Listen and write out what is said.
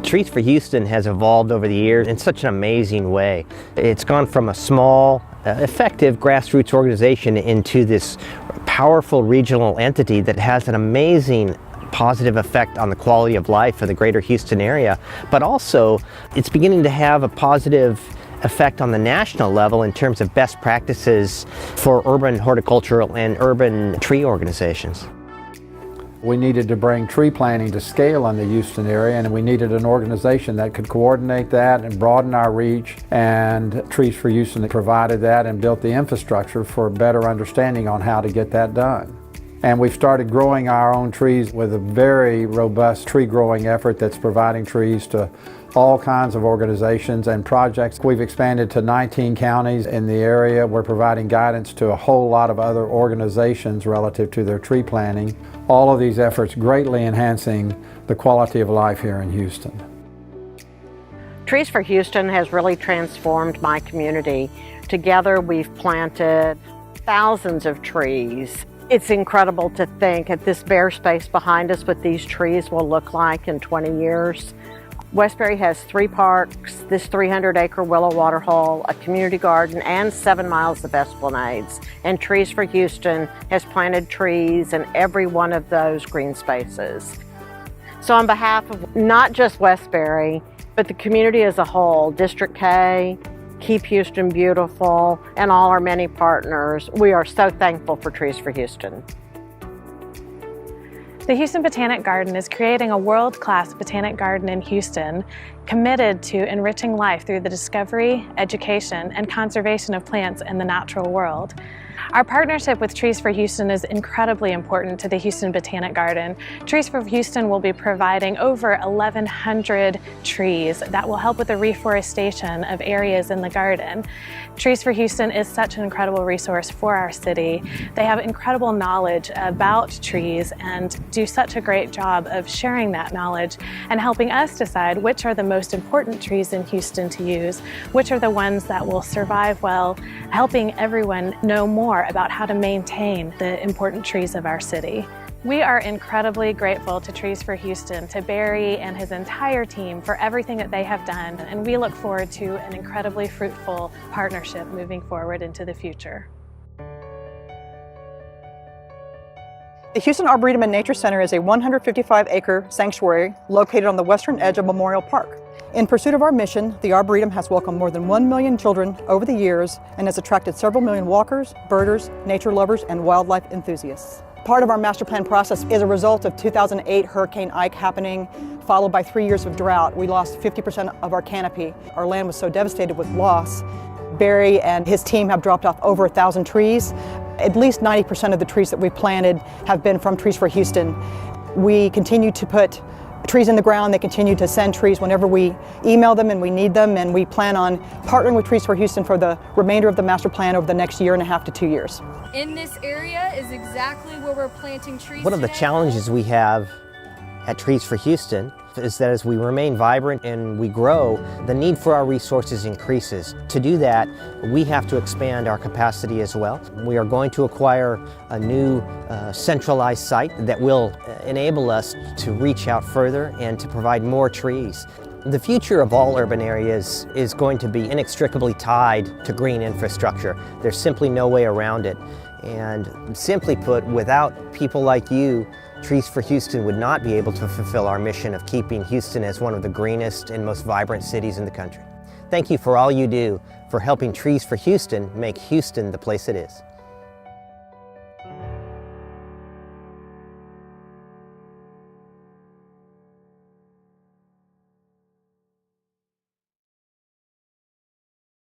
Trees for Houston has evolved over the years in such an amazing way. It's gone from a small, effective grassroots organization into this powerful regional entity that has an amazing positive effect on the quality of life of the greater Houston area, but also it's beginning to have a positive effect on the national level in terms of best practices for urban horticultural and urban tree organizations. We needed to bring tree planting to scale in the Houston area, and we needed an organization that could coordinate that and broaden our reach, and Trees for Houston provided that and built the infrastructure for a better understanding on how to get that done. And we've started growing our own trees with a very robust tree growing effort that's providing trees to all kinds of organizations and projects. We've expanded to 19 counties in the area. We're providing guidance to a whole lot of other organizations relative to their tree planting. All of these efforts greatly enhancing the quality of life here in Houston. Trees for Houston has really transformed my community. Together we've planted thousands of trees. It's incredible to think that this bare space behind us with these trees will look like in 20 years. Westbury has 3 parks, this 300-acre willow water hole, a community garden, and 7 miles of esplanades. And Trees for Houston has planted trees in every one of those green spaces. So on behalf of not just Westbury, but the community as a whole, District K, Keep Houston Beautiful, and all our many partners, we are so thankful for Trees for Houston. The Houston Botanic Garden is creating a world-class botanic garden in Houston, committed to enriching life through the discovery, education, and conservation of plants in the natural world. Our partnership with Trees for Houston is incredibly important to the Houston Botanic Garden. Trees for Houston will be providing over 1,100 trees that will help with the reforestation of areas in the garden. Trees for Houston is such an incredible resource for our city. They have incredible knowledge about trees and do such a great job of sharing that knowledge and helping us decide which are the most important trees in Houston to use, which are the ones that will survive well, helping everyone know more about how to maintain the important trees of our city. We are incredibly grateful to Trees for Houston, to Barry and his entire team for everything that they have done, and we look forward to an incredibly fruitful partnership moving forward into the future. The Houston Arboretum and Nature Center is a 155-acre sanctuary located on the western edge of Memorial Park. In pursuit of our mission, the Arboretum has welcomed more than 1 million children over the years and has attracted several million walkers, birders, nature lovers, and wildlife enthusiasts. Part of our master plan process is a result of 2008 Hurricane Ike happening, followed by 3 years of drought. We lost 50% of our canopy. Our land was so devastated with loss. Barry and his team have dropped off over 1,000 trees. At least 90% of the trees that we've planted have been from Trees for Houston. We continue to put trees in the ground. They continue to send trees whenever we email them and we need them, and we plan on partnering with Trees for Houston for the remainder of the master plan over the next 1.5 to 2 years. In this area is exactly where we're planting trees. One of the challenges we have at Trees for Houston is that as we remain vibrant and we grow, the need for our resources increases. To do that, we have to expand our capacity as well. We are going to acquire a new centralized site that will enable us to reach out further and to provide more trees. The future of all urban areas is going to be inextricably tied to green infrastructure. There's simply no way around it. And simply put, without people like you, Trees for Houston would not be able to fulfill our mission of keeping Houston as one of the greenest and most vibrant cities in the country. Thank you for all you do for helping Trees for Houston make Houston the place it is.